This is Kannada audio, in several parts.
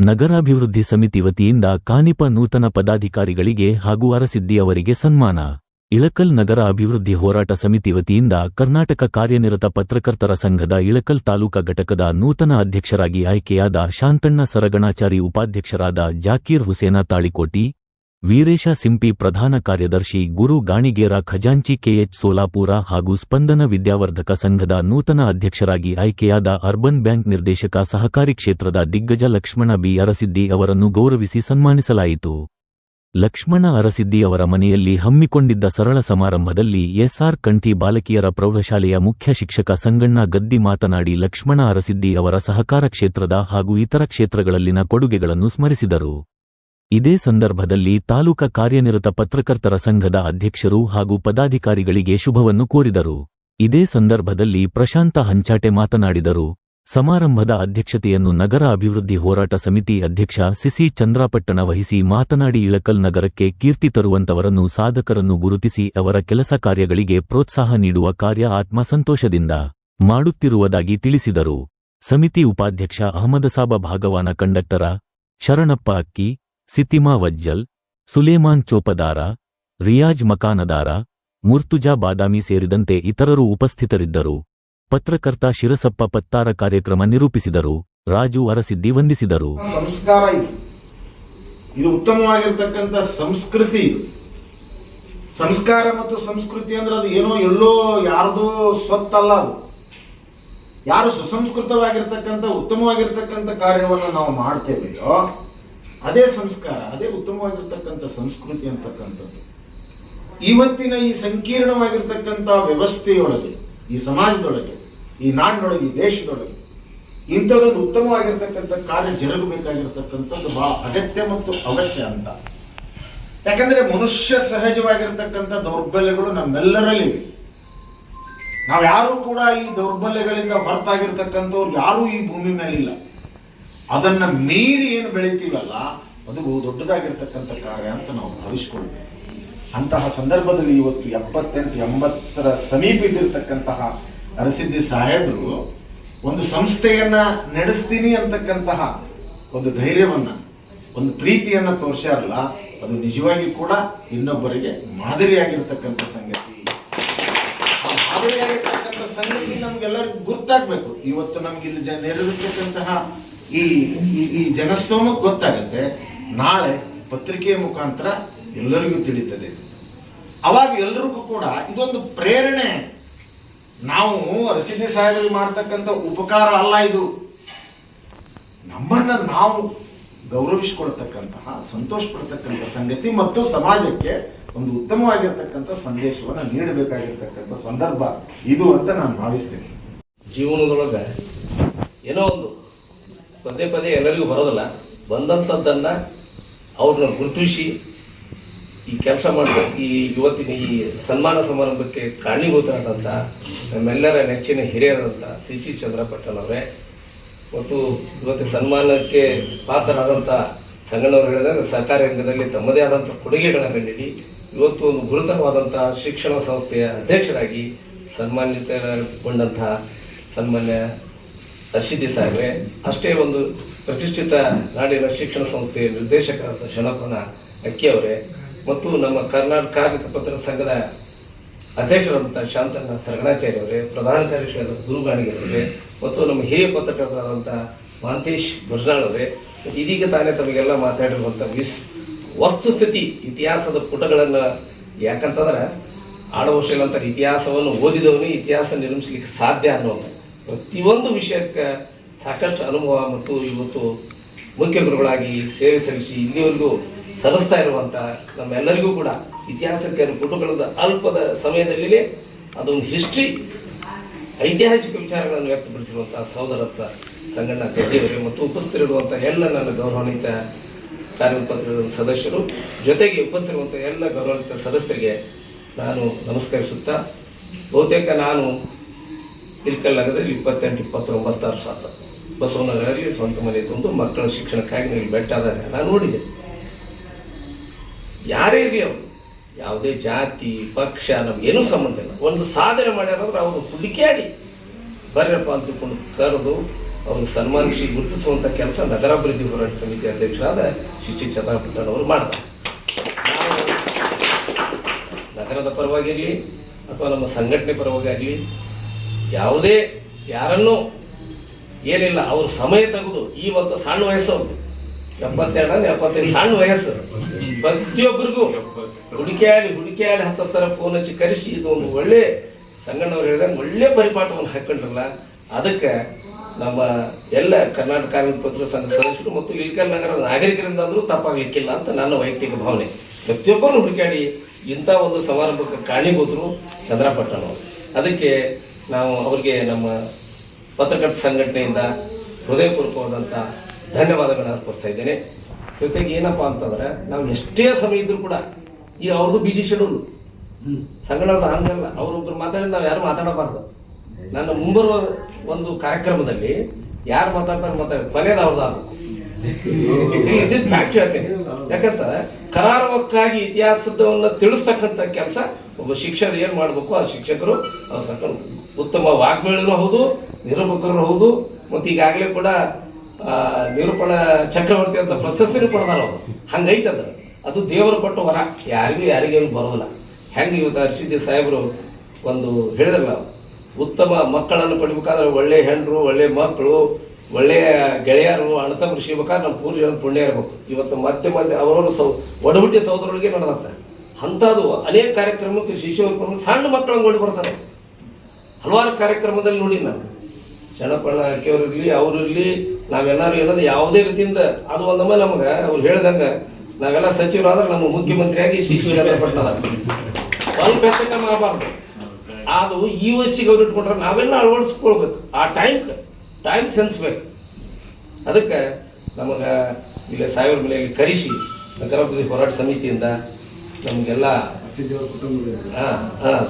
ನಗರಾಭಿವೃದ್ಧಿ ಸಮಿತಿ ವತಿಯಿಂದ ಕಾನಿಪ ನೂತನ ಪದಾಧಿಕಾರಿಗಳಿಗೆ ಹಾಗೂ ಅರಸಿದ್ದಿ ಅವರಿಗೆ ಸನ್ಮಾನ. ಇಳಕಲ್ ನಗರ ಅಭಿವೃದ್ಧಿ ಹೋರಾಟ ಸಮಿತಿ ವತಿಯಿಂದ ಕರ್ನಾಟಕ ಕಾರ್ಯನಿರತ ಪತ್ರಕರ್ತರ ಸಂಘದ ಇಳಕಲ್ ತಾಲೂಕಾ ಘಟಕದ ನೂತನ ಅಧ್ಯಕ್ಷರಾಗಿ ಆಯ್ಕೆಯಾದ ಶಾಂತಣ್ಣ ಸರಗಣಾಚಾರಿ, ಉಪಾಧ್ಯಕ್ಷರಾದ ಜಾಕೀರ್ ಹುಸೇನ ತಾಳಿಕೋಟಿ, ವೀರೇಶ ಸಿಂಪಿ, ಪ್ರಧಾನ ಕಾರ್ಯದರ್ಶಿ ಗುರು ಗಾಣಿಗೇರ, ಖಜಾಂಚಿ ಕೆಎಚ್ ಸೋಲಾಪುರ ಹಾಗೂ ಸ್ಪಂದನ ವಿದ್ಯಾವರ್ಧಕ ಸಂಘದ ನೂತನ ಅಧ್ಯಕ್ಷರಾಗಿ ಆಯ್ಕೆಯಾದ ಅರ್ಬನ್ ಬ್ಯಾಂಕ್ ನಿರ್ದೇಶಕ, ಸಹಕಾರಿ ಕ್ಷೇತ್ರದ ದಿಗ್ಗಜ ಲಕ್ಷ್ಮಣ ಬಿ. ಅರಸಿದ್ದಿ ಅವರನ್ನು ಗೌರವಿಸಿ ಸನ್ಮಾನಿಸಲಾಯಿತು. ಲಕ್ಷ್ಮಣ ಅರಸಿದ್ದಿ ಅವರ ಮನೆಯಲ್ಲಿ ಹಮ್ಮಿಕೊಂಡಿದ್ದ ಸರಳ ಸಮಾರಂಭದಲ್ಲಿ ಎಸ್ಆರ್ ಕಂಠಿ ಬಾಲಕಿಯರ ಪ್ರೌಢಶಾಲೆಯ ಮುಖ್ಯ ಶಿಕ್ಷಕ ಸಂಗಣ್ಣ ಗದ್ದಿ ಮಾತನಾಡಿ, ಲಕ್ಷ್ಮಣ ಅರಸಿದ್ದಿ ಅವರ ಸಹಕಾರ ಕ್ಷೇತ್ರದ ಹಾಗೂ ಇತರ ಕ್ಷೇತ್ರಗಳಲ್ಲಿನ ಕೊಡುಗೆಗಳನ್ನು ಸ್ಮರಿಸಿದರು. ಇದೇ ಸಂದರ್ಭದಲ್ಲಿ ತಾಲೂಕಾ ಕಾರ್ಯನಿರತ ಪತ್ರಕರ್ತರ ಸಂಘದ ಅಧ್ಯಕ್ಷರು ಹಾಗೂ ಪದಾಧಿಕಾರಿಗಳಿಗೆ ಶುಭವನ್ನು ಕೋರಿದರು. ಇದೇ ಸಂದರ್ಭದಲ್ಲಿ ಪ್ರಶಾಂತ ಹಂಚಾಟೆ ಮಾತನಾಡಿದರು. ಸಮಾರಂಭದ ಅಧ್ಯಕ್ಷತೆಯನ್ನು ನಗರ ಅಭಿವೃದ್ಧಿ ಹೋರಾಟ ಸಮಿತಿ ಅಧ್ಯಕ್ಷ ಸಿಸಿ ಚಂದ್ರಾಪಟ್ಟಣ ವಹಿಸಿ ಮಾತನಾಡಿ, ಇಳಕಲ್ ನಗರಕ್ಕೆ ಕೀರ್ತಿ ತರುವಂತವರನ್ನು, ಸಾಧಕರನ್ನು ಗುರುತಿಸಿ ಅವರ ಕೆಲಸ ಕಾರ್ಯಗಳಿಗೆ ಪ್ರೋತ್ಸಾಹ ನೀಡುವ ಕಾರ್ಯ ಆತ್ಮಸಂತೋಷದಿಂದ ಮಾಡುತ್ತಿರುವುದಾಗಿ ತಿಳಿಸಿದರು. ಸಮಿತಿ ಉಪಾಧ್ಯಕ್ಷ ಅಹಮದಸಾಬ ಭಾಗವಾನ, ಕಂಡಕ್ಟರ ಶರಣಪ್ಪ ಅಕ್ಕಿ, ಸಿತಿಮಾ ವಜ್ಜಲ್, ಸುಲೇಮಾನ್ ಚೋಪದಾರ, ರಿಯಾಜ್ ಮಕಾನದಾರ, ಮುರ್ತುಜಾ ಬಾದಾಮಿ ಸೇರಿದಂತೆ ಇತರರು ಉಪಸ್ಥಿತರಿದ್ದರು. ಪತ್ರಕರ್ತ ಶಿರಸಪ್ಪ ಪತ್ತಾರ ಕಾರ್ಯಕ್ರಮ ನಿರೂಪಿಸಿದರು. ರಾಜು ಅರಸಿದ್ದಿ ವಂದಿಸಿದರು. ಸಂಸ್ಕಾರ ಇದು ಉತ್ತಮವಾಗಿರ್ತಕ್ಕಂಥ ಸಂಸ್ಕೃತಿ. ಸಂಸ್ಕಾರ ಮತ್ತು ಸಂಸ್ಕೃತಿ ಅಂದ್ರೆ ಅದು ಏನೋ ಎಲ್ಲೋ ಯಾರ್ದೋ ಸ್ವತ್ತಲ್ಲ. ಅದು ಯಾರು ಸುಸಂಸ್ಕೃತವಾಗಿರ್ತಕ್ಕಂಥ ಉತ್ತಮವಾಗಿರ್ತಕ್ಕಂಥ ಕಾರ್ಯವನ್ನು ನಾವು ಮಾಡ್ತೇವೆಯೋ ಅದೇ ಸಂಸ್ಕಾರ, ಅದೇ ಉತ್ತಮವಾಗಿರ್ತಕ್ಕಂಥ ಸಂಸ್ಕೃತಿ ಅಂತಕ್ಕಂಥದ್ದು. ಇವತ್ತಿನ ಈ ಸಂಕೀರ್ಣವಾಗಿರ್ತಕ್ಕಂಥ ವ್ಯವಸ್ಥೆಯೊಳಗೆ, ಈ ಸಮಾಜದೊಳಗೆ, ಈ ನಾಡಿನೊಳಗೆ, ಈ ದೇಶದೊಳಗೆ ಇಂಥದ್ದೊಂದು ಉತ್ತಮವಾಗಿರ್ತಕ್ಕಂಥ ಕಾರ್ಯ ಜರುಗಬೇಕಾಗಿರ್ತಕ್ಕಂಥದ್ದು ಬಹಳ ಅಗತ್ಯ ಮತ್ತು ಅವಶ್ಯ ಅಂತ. ಯಾಕಂದ್ರೆ ಮನುಷ್ಯ ಸಹಜವಾಗಿರ್ತಕ್ಕಂಥ ದೌರ್ಬಲ್ಯಗಳು ನಮ್ಮೆಲ್ಲರಲ್ಲಿ. ನಾವು ಯಾರು ಕೂಡ ಈ ದೌರ್ಬಲ್ಯಗಳಿಂದ ಹೊರತಾಗಿರ್ತಕ್ಕಂಥವ್ರು ಯಾರೂ ಈ ಭೂಮಿ ಮೇಲಿಲ್ಲ. ಅದನ್ನ ಮೀರಿ ಏನು ಬೆಳಿತೀವಲ್ಲ ಅದು ದೊಡ್ಡದಾಗಿರ್ತಕ್ಕಂಥ ಕಾರ್ಯ ಅಂತ ನಾವು ಭಾವಿಸ್ಕೊಳ್ಬೇಕು. ಅಂತಹ ಸಂದರ್ಭದಲ್ಲಿ ಇವತ್ತು 78-80ರ ಸಮೀಪ ಇದ್ದಿರ್ತಕ್ಕಂತಹ ಅರಸಿದ್ದಿ ಸಾಹೇಬರು ಒಂದು ಸಂಸ್ಥೆಯನ್ನ ನಡೆಸ್ತೀನಿ ಅಂತಕ್ಕಂತಹ ಒಂದು ಧೈರ್ಯವನ್ನ, ಒಂದು ಪ್ರೀತಿಯನ್ನ ತೋರಿಸ್ಯಾರಲ್ಲ, ಅದು ನಿಜವಾಗಿ ಕೂಡ ಇನ್ನೊಬ್ಬರಿಗೆ ಮಾದರಿಯಾಗಿರ್ತಕ್ಕಂಥ ಸಂಗತಿ. ಆ ಮಾದರಿಯಾಗಿರ್ತಕ್ಕಂಥ ಸಂಗತಿ ನಮ್ಗೆಲ್ಲರಿಗೂ ಗುರ್ತಾಗ್ಬೇಕು. ಇವತ್ತು ನಮ್ಗೆ ಇಲ್ಲಿ ನೆರೆದಿರ್ತಕ್ಕಂತಹ ಈ ಜನಸ್ತೋಮಕ್ಕೆ ಗೊತ್ತಾಗುತ್ತೆ, ನಾಳೆ ಪತ್ರಿಕೆಯ ಮುಖಾಂತರ ಎಲ್ಲರಿಗೂ ತಿಳಿತದೆ. ಅವಾಗ ಎಲ್ಲರಿಗೂ ಕೂಡ ಇದೊಂದು ಪ್ರೇರಣೆ. ನಾವು ಅರಸಿದ್ದಿ ಸಾಹೇಬರಿಗೆ ಮಾಡ್ತಕ್ಕಂಥ ಉಪಕಾರ ಅಲ್ಲ, ಇದು ನಮ್ಮನ್ನ ನಾವು ಗೌರವಿಸಿಕೊಳ್ತಕ್ಕಂತಹ, ಸಂತೋಷ ಪಡ್ತಕ್ಕಂಥ ಸಂಗತಿ ಮತ್ತು ಸಮಾಜಕ್ಕೆ ಒಂದು ಉತ್ತಮವಾಗಿರ್ತಕ್ಕಂಥ ಸಂದೇಶವನ್ನು ನೀಡಬೇಕಾಗಿರ್ತಕ್ಕಂಥ ಸಂದರ್ಭ ಇದು ಅಂತ ನಾನು ಭಾವಿಸ್ತೇನೆ. ಜೀವನದೊಳಗೆ ಏನೋ ಒಂದು ಪದೇ ಪದೇ ಎಲ್ಲರಿಗೂ ಬರೋದಿಲ್ಲ, ಬಂದಂಥದ್ದನ್ನ ಅವ್ರನ್ನ ಗುರುತಿಸಿ ಈ ಕೆಲಸ ಮಾಡಬೇಕು. ಈ ಇವತ್ತಿನ ಈ ಸನ್ಮಾನ ಸಮಾರಂಭಕ್ಕೆ ಕಾರಣೀಭೂತರಾದಂಥ ನಮ್ಮೆಲ್ಲರ ನೆಚ್ಚಿನ ಹಿರಿಯರಾದಂಥ ಸಿ ಚಂದ್ರಪಟ್ಟಣವರೇ ಮತ್ತು ಇವತ್ತು ಸನ್ಮಾನಕ್ಕೆ ಪಾತ್ರರಾದಂಥ ಸಂಗಣ್ಣವರು ಹೇಳಿದಾಗ ಸಹಕಾರ ರಂಗದಲ್ಲಿ ತಮ್ಮದೇ ಆದಂಥ ಕೊಡುಗೆಗಳನ್ನು ನೀಡಿ ಇವತ್ತು ಒಂದು ಗುರುತರವಾದಂಥ ಶಿಕ್ಷಣ ಸಂಸ್ಥೆಯ ಅಧ್ಯಕ್ಷರಾಗಿ ಸನ್ಮಾನಿತಗೊಂಡಂಥ ಸನ್ಮಾನ್ಯ ಅರಸಿದ್ದಿ ಸಾಹೇಬ್ರೆ, ಅಷ್ಟೇ ಒಂದು ಪ್ರತಿಷ್ಠಿತ ನಾಡಿನ ಶಿಕ್ಷಣ ಸಂಸ್ಥೆಯ ನಿರ್ದೇಶಕರಾದ ಶರಣಪ್ಪನ ಅಕ್ಕಿಯವರೇ ಮತ್ತು ನಮ್ಮ ಕರ್ನಾಟಕ ಕಾರ್ಮಿಕ ಪತ್ರ ಸಂಘದ ಅಧ್ಯಕ್ಷರಾದಂಥ ಶಾಂತಣ್ಣ ಸರಗಣಾಚಾರ್ಯ ಅವರೇ, ಪ್ರಧಾನ ಕಾರ್ಯದರ್ಶಿಯಾದ ಗುರು ಗಾಣಿಗೇರವರೇ ಮತ್ತು ನಮ್ಮ ಹಿರಿಯ ಪತ್ರಕರ್ತರಾದಂಥ ಮಹಾಂತೇಶ್ ಗುರ್ಜಾಳ್ ಅವರೇ, ಇದೀಗ ತಾನೇ ತಮಗೆಲ್ಲ ಮಾತಾಡಿರುವಂಥ ವಸ್ತುಸ್ಥಿತಿ ಇತಿಹಾಸದ ಪುಟಗಳನ್ನು, ಯಾಕಂತಂದ್ರೆ ಆಡವಶೀಲಂತ ಇತಿಹಾಸವನ್ನು ಓದಿದವನೇ ಇತಿಹಾಸ ನಿರ್ಮಿಸಲಿಕ್ಕೆ ಸಾಧ್ಯ ಅನ್ನೋದು ಪ್ರತಿಯೊಂದು ವಿಷಯಕ್ಕೆ ಸಾಕಷ್ಟು ಅನುಭವ ಮತ್ತು ಇವತ್ತು ಮುಖ್ಯ ಗುರುಗಳಾಗಿ ಸೇವೆ ಸಲ್ಲಿಸಿ ಇಲ್ಲಿವರೆಗೂ ಸಲ್ಲಿಸ್ತಾ ಇರುವಂಥ ನಮ್ಮೆಲ್ಲರಿಗೂ ಕೂಡ ಇತಿಹಾಸಕ್ಕೆ ಪುಟಗಳದ ಅಲ್ಪದ ಸಮಯದಲ್ಲಿಯೇ ಅದೊಂದು ಹಿಸ್ಟ್ರಿ, ಐತಿಹಾಸಿಕ ವಿಚಾರಗಳನ್ನು ವ್ಯಕ್ತಪಡಿಸಿರುವಂಥ ಸಹೋದರತ್ವ ಸಂಗಣ್ಣ ಗದ್ದಿಯವರೇ ಮತ್ತು ಉಪಸ್ಥಿತರಿರುವಂಥ ಎಲ್ಲ ನನ್ನ ಗೌರವಾನ್ವಿತ ಕಾರ್ಯಪತ್ರದ ಸದಸ್ಯರು, ಜೊತೆಗೆ ಉಪಸ್ಥಿತಿರುವಂಥ ಎಲ್ಲ ಗೌರವಾನ್ವಿತ ಸದಸ್ಯರಿಗೆ ನಾನು ನಮಸ್ಕರಿಸುತ್ತಾ, ಬಹುತೇಕ ನಾನು ಇಳಕಲ್ ನಗರದಲ್ಲಿ 28-29 ವರ್ಷ ಆತ ಬಸವನಗರಲ್ಲಿ ಸ್ವಂತ ಮನೆ ತಂದು ಮಕ್ಕಳ ಶಿಕ್ಷಣಕ್ಕಾಗಿ ನೀವು ಬೆಟ್ಟಾದಾಗ ನಾನು ನೋಡಿದೆ. ಯಾರೇ ಇರಲಿ ಅವರು, ಯಾವುದೇ ಜಾತಿ ಪಕ್ಷ ನಮ್ಗೇನೂ ಸಂಬಂಧ ಇಲ್ಲ, ಒಂದು ಸಾಧನೆ ಮಾಡ್ಯಾರಂದ್ರೆ ಅವರು ಹುಡುಕಾಡಿ ಬರ್ರಪ್ಪ ಅಂತ ತಿಳ್ಕೊಂಡು ಕರೆದು ಅವ್ರಿಗೆ ಸನ್ಮಾನಿಸಿ ಗುರುತಿಸುವಂಥ ಕೆಲಸ ನಗರಾಭಿವೃದ್ಧಿ ಹೋರಾಟ ಸಮಿತಿ ಅಧ್ಯಕ್ಷರಾದ ಶ್ರೀ ಚಂದ್ರಪಟ್ಟಣ ಅವರು ಮಾಡ್ತಾರೆ. ನಾವು ನಗರದ ಪರವಾಗಿರಲಿ ಅಥವಾ ನಮ್ಮ ಸಂಘಟನೆ ಪರವಾಗಿ ಯಾವುದೇ ಯಾರನ್ನೂ ಏನಿಲ್ಲ ಅವ್ರ ಸಮಯ ತೆಗೆದು ಈ ಒಂದು ಸಣ್ಣ ವಯಸ್ಸು 72 75 ಸಣ್ಣ ವಯಸ್ಸು ಪ್ರತಿಯೊಬ್ಬರಿಗೂ ಹುಡುಕಿಯಾಡಿ 10 ಸಲ ಫೋನ್ ಹಚ್ಚಿ ಕರೆಸಿ ಇದು ಒಂದು ಒಳ್ಳೆ ಸಂಗಣ್ಣವ್ರು ಹೇಳಿದಾಗ ಒಳ್ಳೆ ಪರಿಪಾಠವನ್ನು ಹಾಕೊಂಡ್ರಲ್ಲ, ಅದಕ್ಕೆ ನಮ್ಮ ಎಲ್ಲ ಕರ್ನಾಟಕ ಕಾರ್ಮಿಕ ಪತ್ರ ಸಂಘ ಸದಸ್ಯರು ಮತ್ತು ಇಳಕಲ್ ನಗರದ ನಾಗರಿಕರಿಂದ ಅಂದ್ರೂ ತಪ್ಪಾಗಲಿಕ್ಕಿಲ್ಲ ಅಂತ ನನ್ನ ವೈಯಕ್ತಿಕ ಭಾವನೆ. ಪ್ರತಿಯೊಬ್ಬರು ಹುಡುಕಾಡಿ ಇಂಥ ಒಂದು ಸಮಾರಂಭಕ್ಕೆ ಕಾರಣೀಭೂತರು ಚಂದ್ರಪಟ್ಟಣವರು. ಅದಕ್ಕೆ ನಾವು ಅವರಿಗೆ ನಮ್ಮ ಪತ್ರಕರ್ತ ಸಂಘಟನೆಯಿಂದ ಹೃದಯಪೂರ್ವಕವಾದಂಥ ಧನ್ಯವಾದಗಳನ್ನು ಅರ್ಪಿಸ್ತಾ ಇದ್ದೇನೆ. ಜೊತೆಗೆ ಏನಪ್ಪ ಅಂತಂದ್ರೆ ನಾವು ಎಷ್ಟೇ ಸಮಯ ಇದ್ರೂ ಕೂಡ ಈಗ ಅವ್ರದ್ದು ಬಿಜಿ ಶೆಡ್ಯೂಲ್ ಸಂಘಟನದ ಹಂಗಲ್ಲ, ಅವ್ರೊಬ್ರು ಮಾತಾಡಿದ ನಾವು ಯಾರು ಮಾತಾಡಬಾರ್ದು. ನನ್ನ ಮುಂಬರುವ ಒಂದು ಕಾರ್ಯಕ್ರಮದಲ್ಲಿ ಯಾರು ಮಾತಾಡ್ತಾರೆ ಕೊನೆಯದು ಅವ್ರದ್ದು ಫ್ಯಾಕ್ಟ್ ಹೇಳ್ತೇನೆ. ಯಾಕಂದ್ರೆ ಕರಾರುವಕ್ಕಾಗಿ ಇತಿಹಾಸದವನ್ನ ತಿಳಿಸ್ತಕ್ಕಂಥ ಕೆಲಸ ಒಬ್ಬ ಶಿಕ್ಷಕರು ಏನ್ ಮಾಡ್ಬೇಕು, ಆ ಶಿಕ್ಷಕರು ಉತ್ತಮ ವಾಗ್ಮೇಳನೂ ಹೌದು, ನಿರೂಪಕರು ಹೌದು, ಮತ್ತು ಈಗಾಗಲೇ ಕೂಡ ನಿರೂಪಣಾ ಚಕ್ರವರ್ತಿ ಅಂತ ಪ್ರಶಸ್ತಿನೂ ಪಡೆದಾರ ಅವರು. ಹಂಗೈತದ, ಅದು ದೇವರು ಕೊಟ್ಟ ವರ, ಯಾರಿಗೇನು ಬರೋದಿಲ್ಲ. ಹೆಂಗೆ ಇವತ್ತು ಅರ್ಸಿದ್ದಿ ಸಾಹೇಬರು ಒಂದು ಹೇಳಿದ್ರಲ್ಲ, ಉತ್ತಮ ಮಕ್ಕಳನ್ನು ಪಡಿಬೇಕಾದ್ರೆ ಒಳ್ಳೆ ಹೆಣ್ಣರು, ಒಳ್ಳೆ ಮಕ್ಕಳು, ಒಳ್ಳೆಯ ಗೆಳೆಯರು, ಅಣ್ಣತಮ್ಮರು ಸಿಗ್ಬೇಕಾದ್ರೆ ನಮ್ಮ ಪೂರ್ವಜರ ಪುಣ್ಯ ಇರಬೇಕು. ಇವತ್ತು ಮತ್ತೆ ಅವರವರು ಒಡಹುಟ್ಟಿ ಸಹೋದರರಿಗೆ ನಡೆದತ್ತ ಅಂಥದ್ದು ಅನೇಕ ಕಾರ್ಯಕ್ರಮಕ್ಕೆ ಶಿಶು ಸಣ್ಣ ಮಕ್ಕಳನ್ನು ನೋಡಿ ಬರ್ತಾರೆ. ಹಲವಾರು ಕಾರ್ಯಕ್ರಮದಲ್ಲಿ ನೋಡಿ ನಾವು ಶರಣಪ್ಪಣ್ಣ ಅಕ್ಕಿಯವ್ರು ಇರಲಿ, ಅವರು ಇರಲಿ, ನಾವೆಲ್ಲರೂ ಏನಂದ್ರೆ ಯಾವುದೇ ರೀತಿಯಿಂದ ಅದು ಒಂದಮ್ಮ ನಮಗೆ ಅವ್ರು ಹೇಳ್ದಂಗೆ ನಾವೆಲ್ಲ ಸಚಿವರಾದ್ರೆ ನಮ್ಮ ಮುಖ್ಯಮಂತ್ರಿಯಾಗಿ ಶಿಶು ಚಂದ್ರಪಟ್ಟಣ ಸ್ವಲ್ಪ ಹೆಚ್ಚಿಗೆ ಮಾಡಬಾರ್ದು. ಅದು ಈ ವಯಸ್ಸಿಗೆ ಅವ್ರು ಇಟ್ಕೊಂಡ್ರೆ ನಾವೆಲ್ಲ ಅಳವಡಿಸ್ಕೊಳ್ಬೇಕು. ಆ ಟೈಮ್ ಸೆನ್ಸ್ ಬೇಕು. ಅದಕ್ಕೆ ನಮಗೆ ಇಲ್ಲಿ ಸಾಹೇಬ್ರ ಮನೆಯಲ್ಲಿ ಕರೆಸಿ ನಗರಾಭಿವೃದ್ಧಿ ಹೋರಾಟ ಸಮಿತಿಯಿಂದ ನಮಗೆಲ್ಲ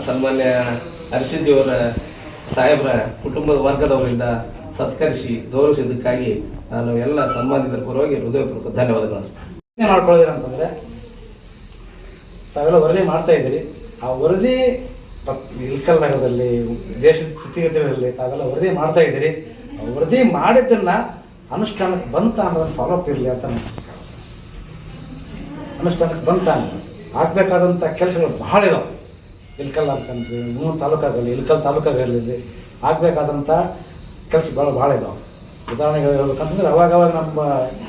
ಸನ್ಮಾನ್ಯ ಅರಸಿದ್ದಿಯವರ ಸಾಹೇಬ್ರ ಕುಟುಂಬದ ವರ್ಗದವರಿಂದ ಸತ್ಕರಿಸಿ ಗೌರವಿಸಿದ್ದಕ್ಕಾಗಿ ನಾನು ಎಲ್ಲ ಸನ್ಮಾನಿತರ ಪರವಾಗಿ ಹೃದಯಪೂರ್ವಕ ಧನ್ಯವಾದಗಳು ಮಾಡ್ಕೊಳ್ಳೋದಿರಂತಂದ್ರೆ ತಾವೆಲ್ಲ ವರದಿ ಮಾಡ್ತಾ ಇದ್ದೀರಿ. ಆ ವರದಿ ಇಳಕಲ್ ನಗರದಲ್ಲಿ ದೇಶದ ಸ್ಥಿತಿಗತಿಗಳಲ್ಲಿ ತಾವೆಲ್ಲ ವರದಿ ಮಾಡ್ತಾ ಇದ್ದೀರಿ. ಆ ವರದಿ ಮಾಡಿದ್ದನ್ನ ಅನುಷ್ಠಾನಕ್ಕೆ ಬಂತ ಅನ್ನೋದನ್ನು ಫಾಲೋಅಪ್ ಇರಲಿ ಅಂತ ಅನುಷ್ಠಾನಕ್ಕೆ ಬಂತ ಆಗ್ಬೇಕಾದಂಥ ಕೆಲಸಗಳು ಬಹಳ ಇದಾವೆ. ಇಳಕಲ್ ಅಂತಂದ್ರೆ 3 ತಾಲೂಕಾಗಲಿ, ಇಳಕಲ್ ತಾಲೂಕಾಗಲಿ ಆಗ್ಬೇಕಾದಂಥ ಕೆಲಸಗಳು ಭಾಳ ಇದಾವೆ. ಉದಾಹರಣೆಗಳು ಹೇಳ್ಬೇಕಂತಂದ್ರೆ ಅವಾಗ ನಮ್ಮ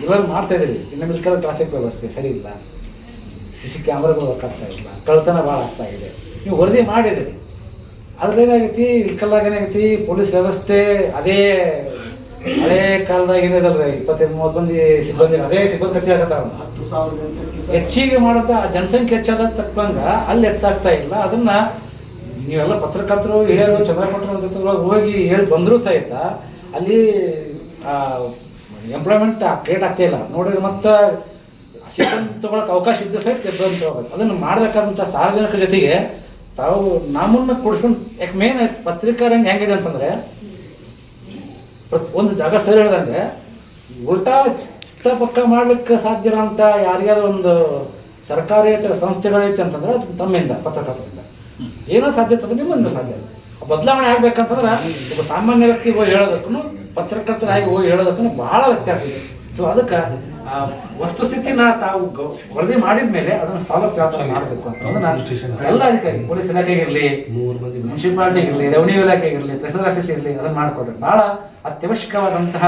ಎಲ್ಲರೂ ಮಾಡ್ತಾ ಇದ್ದೀವಿ. ಇನ್ನು ಇಳಕಲ್ ಟ್ರಾಫಿಕ್ ವ್ಯವಸ್ಥೆ ಸರಿ ಇಲ್ಲ, CC ಕ್ಯಾಮ್ರಾಗಳು ವರ್ಕ್ ಆಗ್ತಾ ಇಲ್ಲ, ಕಳ್ತನ ಭಾಳ ಆಗ್ತಾ ಇದೆ. ನೀವು ವರದಿ ಮಾಡಿದಿರಿ, ಅದ್ರೇನಾಗೈತಿ, ಇಳಕಲ್ಲಾಗ ಏನಾಗೈತಿ, ಪೊಲೀಸ್ ವ್ಯವಸ್ಥೆ ಅದೇ ಹಳೇ ಕಾಲದಾಗ ಏನಿದಲ್ರಿ 25-30 ಮಂದಿ ಸಿಬ್ಬಂದಿ ಅದೇ ಸಿಬ್ಬಂದಿ ಹೆಚ್ಚಾಗತ್ತಾರ. 10,000 ಜನಸಂಖ್ಯೆ ಹೆಚ್ಚಿಗೆ ಮಾಡುತ್ತಾ ಜನಸಂಖ್ಯೆ ಹೆಚ್ಚಾದ ತಕ್ಕಂಗ ಅಲ್ಲಿ ಹೆಚ್ಚಾಗ್ತಾ ಇಲ್ಲ. ಅದನ್ನ ನೀವೆಲ್ಲ ಪತ್ರಕರ್ತರು ಹಿರಿಯರು ಚಂದ್ರಪಟ್ಟಣ ಹೋಗಿ ಹೇಳಿ ಬಂದರೂ ಸಹಿತ ಅಲ್ಲಿ ಎಂಪ್ಲಾಯ್ಮೆಂಟ್ ಕ್ರಿಯೇಟ್ ಆಗ್ತಾ ಇಲ್ಲ. ನೋಡಿದ್ರೆ ಮತ್ತೆ ಸಿಬ್ಬಂದಿ ತಗೊಳಕ್ ಅವಕಾಶ ಇದ್ದು ಸಹಿತ ಸಿಬ್ಬಂದಿ ತಗೋಬೇಕು. ಅದನ್ನು ಮಾಡಬೇಕಾದಂಥ ಸಾರ್ವಜನಿಕರ ಜೊತೆಗೆ ತಾವು ನಮ್ಮನ್ನ ಕೂಡಿಸ್ಕೊಂಡು, ಯಾಕೆ ಮೇನ್ ಪತ್ರಿಕಾರಂಗ ಹೆಂಗಿದೆ ಅಂತಂದ್ರೆ ಒಂದು ಜಾಗ ಸರಿ ಹೇಳ್ದಂಗೆ ಉಲ್ಟಾ ಚಿತ್ತಪಕ್ಕ ಮಾಡ್ಲಿಕ್ಕೆ ಸಾಧ್ಯ ಅಂತ ಯಾರಿಗಾದ್ರೂ ಒಂದು ಸರ್ಕಾರೇತರ ಸಂಸ್ಥೆಗಳೈತೆ ಅಂತಂದ್ರೆ ಅದು ತಮ್ಮಿಂದ ಪತ್ರಕರ್ತರಿಂದ ಏನೋ ಸಾಧ್ಯತೆ ಅಂದ್ರೆ ನಿಮ್ಮಿಂದ ಸಾಧ್ಯ. ಬದಲಾವಣೆ ಆಗ್ಬೇಕಂತಂದ್ರೆ ಒಬ್ಬ ಸಾಮಾನ್ಯ ವ್ಯಕ್ತಿ ಹೋಗಿ ಹೇಳೋದಕ್ಕೂ ಪತ್ರಕರ್ತರಾಗಿ ಹೋಗಿ ಹೇಳೋದಕ್ಕೂ ಬಹಳ ವ್ಯತ್ಯಾಸ ಇದೆ. ಸೊ ಅದಕ್ಕೆ ವಸ್ತುಸ್ಥಿತಿನ ತಾವು ವರದಿ ಮಾಡಿದ ಮೇಲೆ ಅದನ್ನು ಫಾಲೋಅಪ್ ಯಾವ ಥರ ಮಾಡಬೇಕು ಅಂತ ಎಲ್ಲ ಅಧಿಕಾರಿ, ಪೊಲೀಸ್ ಇಲಾಖೆಗಿರಲಿ, ಮುನ್ಸಿಪಾಲಿಟಿಗಿರಲಿ, ರೆವಿನ್ಯೂ ಇಲಾಖೆಗಿರಲಿ, ತಹಸೀಲ್ದಾರ್ ಆಫೀಸ್ ಇರಲಿ, ಅದನ್ನು ಮಾಡಿಕೊಡ್ರಿ. ಭಾಳ ಅತ್ಯವಶ್ಯಕವಾದಂತಹ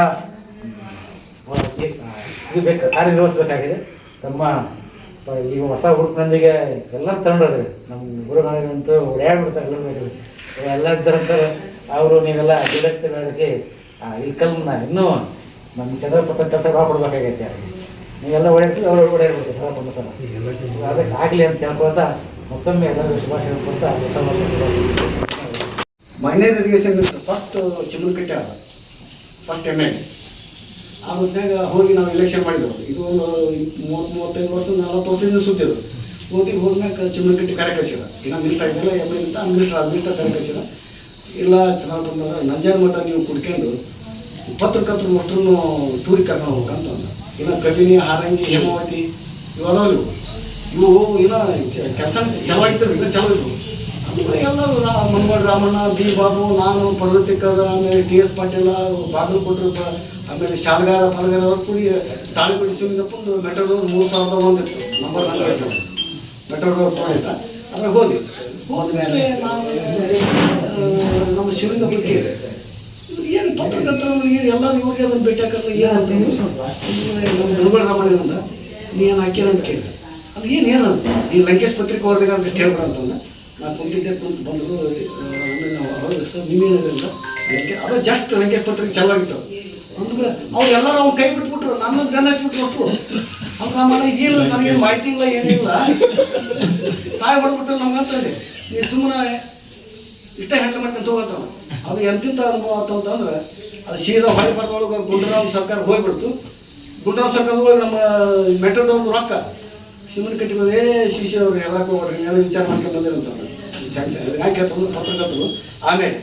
ಇದು ಬೇಕು, ಕಾರ್ಯನಿರ್ವಹಿಸಬೇಕಾಗಿದೆ. ತಮ್ಮ ಈಗ ಹೊಸ ಹುಡುಕಿನೊಂದಿಗೆ ಎಲ್ಲರೂ ತಗೊಂಡ್ರಿ, ನಮ್ಮ ಗುರುಗಳಂತೂ ಓಡಾಡ್ಬಿಡ್ತಾರೆ ಎಲ್ಲರೂ ಎಲ್ಲ ಇದ್ದಾರಂತಾರೆ. ಅವರು ನೀವೆಲ್ಲ ಗಿಡಕ್ಕೆ ಇಳಕಲ್ನ ಇನ್ನೂ ನಮ್ಮ ಚಂದ್ರಪಟ್ಟಣ ಕೆಲಸ ಭಾಳ ಕೊಡ್ಬೇಕಾಗೈತೆ. ನೀವೆಲ್ಲ ಓಡಾಡ್ತೀವಿ, ಅವರು ಓಡಾಡ್ಬಿಡ್ತೀವಿ ಚಂದ್ರಪಟ್ಟಣ ಸರ್. ಅದಕ್ಕೆ ಆಗಲಿ ಅಂತ ಹೇಳ್ಕೊಳ್ತಾ ಮತ್ತೊಮ್ಮೆ ಎಲ್ಲರಿಗೂ ಶುಭಾಶಯ ಹೇಳ್ಕೊಳ್ತಾ ಹೊಸ ವರ್ಷ ಮೈನರ್ ಇರಿಗೇಷನ್ ಫಸ್ಟ್ ಚಿಮ್ಮನಕಟ್ಟೆ ಅದ ಫಸ್ಟ್ MLA. ಆ ಹೊತ್ತಿನಾಗ ಹೋಗಿ ನಾವು ಎಲೆಕ್ಷನ್ ಮಾಡಿದೆವು. ಇದು ಒಂದು 30-35 ವರ್ಷ 40 ವರ್ಷದಿಂದ ಸುತ್ತಿದ್ರು. ಓದಿಗೆ ಹೋದ್ಮ್ಯಾಗ ಚಿಮ್ಮನಕಟ್ಟೆ ಕರೆ ಕಳಿಸಿದ. ಇನ್ನು ಮಿನಿಸ್ಟರ್ ಆಗಿಲ್ಲ, MLA ಅಂತ ಮಿನಿಸ್ಟರ್ ಕರೆ ಕಳಿಸಿದ. ಇಲ್ಲ ಚಂದ್ರಪಟ್ಟಣ ನಂಜಾನ ಮಠ ನೀವು ಕುಡ್ಕೊಂಡು ಪತ್ರಕರ್ತರು ಒಟ್ಟರು ಟೂರಿಗೆ ಕರ್ಕೊಂಡು ಹೋಗ್ಬೇಕಂತ ಅಂದ. ಇನ್ನು ಕಬಿನಿ, ಹಾರಂಗಿ, ಹೇಮಾವತಿ ಇವು ಇವು ಏನೋ ಕೆಲಸ ಚಲೋ ಆಗಿತ್ತು, ಇನ್ನೂ ಚಲೋ ಇತ್ತು. ಎಲ್ಲರೂ ಮನಗೋಡ ರಾಮಣ್ಣ, ಬಿ ಬಾಬು, ನಾನು, ಪರ್ವತಿಕರ, ಆಮೇಲೆ ಟಿ ಎಸ್ ಪಾಟೀಲ, ಬಾಗಲಕೋಟೆ, ಆಮೇಲೆ ಶಾಲಗಾರ ಫಲಗಾರ ಅವ್ರು ಕೂಡಿ ತಾಳಿಕೋಟಿ ಶಿವಲಿಂಗಪ್ಪಂದು ಮೆಟ್ರೋ ರೋಡ್ 3001 ಇತ್ತು, ನಂಬರ್ 100 ಮೆಟ್ರೋ ರೋಡ್ ಸ್ಕೂಲಿಂದ ಅದ್ರಾಗ ಹೋದ್ಮೇಲೆ ನಾವು ನಮ್ಮ ಶಿವಲಿಂಗಪ್ಪ ಕೇಳಿದೆ, ಏನು ಪತ್ರಕರ್ತರು ಏನು ಎಲ್ಲರೂ ಇವ್ರಿಗೆ ಅದನ್ನು ಭೇಟಿ ಹಾಕಲ್ಲ ಏನಂತ ನಮ್ಮ ಮನಗೋಡ ರಾಮಣ್ಣ ನೀ ಏನು ಹಾಕ್ಯಾರ ಅಂತ ಕೇಳಿದೆ. ಅದು ಏನು ಈ ಲಂಕೇಶ್ ಪತ್ರಿಕೆ ಹೊರದಾಗ ಅಂತ ಹೇಳ್ಬೇಡ ಅಂತಂದ. ನಾನು ಕುಂತಿದ್ದೆ, ಕುಂತು ಬಂದರು. ಆಮೇಲೆ ನಾವು ಹೌದು ಸರ್ ನಿಮ್ಮೇನಿಲ್ಲ ಅದು ಜಸ್ಟ್ ಲಂಕೇಶ್ ಪತ್ರಿಕೆ ಚೆನ್ನಾಗಿತ್ತು ಅಂದ್ರೆ ಅವ್ರು ಎಲ್ಲರೂ ಅವ್ನು ಕೈ ಬಿಟ್ಬಿಟ್ರು, ನನ್ನ ಬೆನ್ನ ಹಚ್ಬಿಟ್ರು ಒಟ್ಟು. ಅವ್ರು ನಮ್ಮ ಏನು ನನಗೇನು ಮಾಹಿತಿ ಇಲ್ಲ, ಏನಿಲ್ಲ, ಸಹಾಯ ಮಾಡ್ಬಿಟ್ರು ನಮ್ಗಂತಂದೆ. ನೀವು ಸುಮ್ಮನೆ ಇಷ್ಟ ಹೆಂಡ್ಲೆ ಮಾಡ್ಕೊಂಡು ಹೋಗಂತ. ಅದು ಎಂತಿಂತ ಅನುಭವ ಅಂತಂದ್ರೆ ಅದು ಸೀದಾ ಹೊಳೆ ಬರೋಳಗೆ ಗುಂಡರಾಮ್ ಸರ್ಕಾರ ಹೋಗ್ಬಿಡ್ತು. ಗುಂಡರಾಮ್ ಸರ್ಕಾರ ಹೋಗಿ ನಮ್ಮ ಮೆಟ್ರೋದವ್ರದ್ದು ರೊಕ್ಕ ಸಿಮೆಂಟ್ ಕಟ್ಟಿ ಬಂದೇ ಶಿಶಿ ಅವ್ರಿಗೆ ಎಲ್ಲ ಹೋಗ್ರಿ ಎಲ್ಲ ವಿಚಾರ ಮಾಡ್ಕೊಂಡು ಬಂದಿರಂತ ಯಾಕೆ ಹೇಳ್ತಾರೆ ಪತ್ರಕರ್ತರು. ಆಮೇಲೆ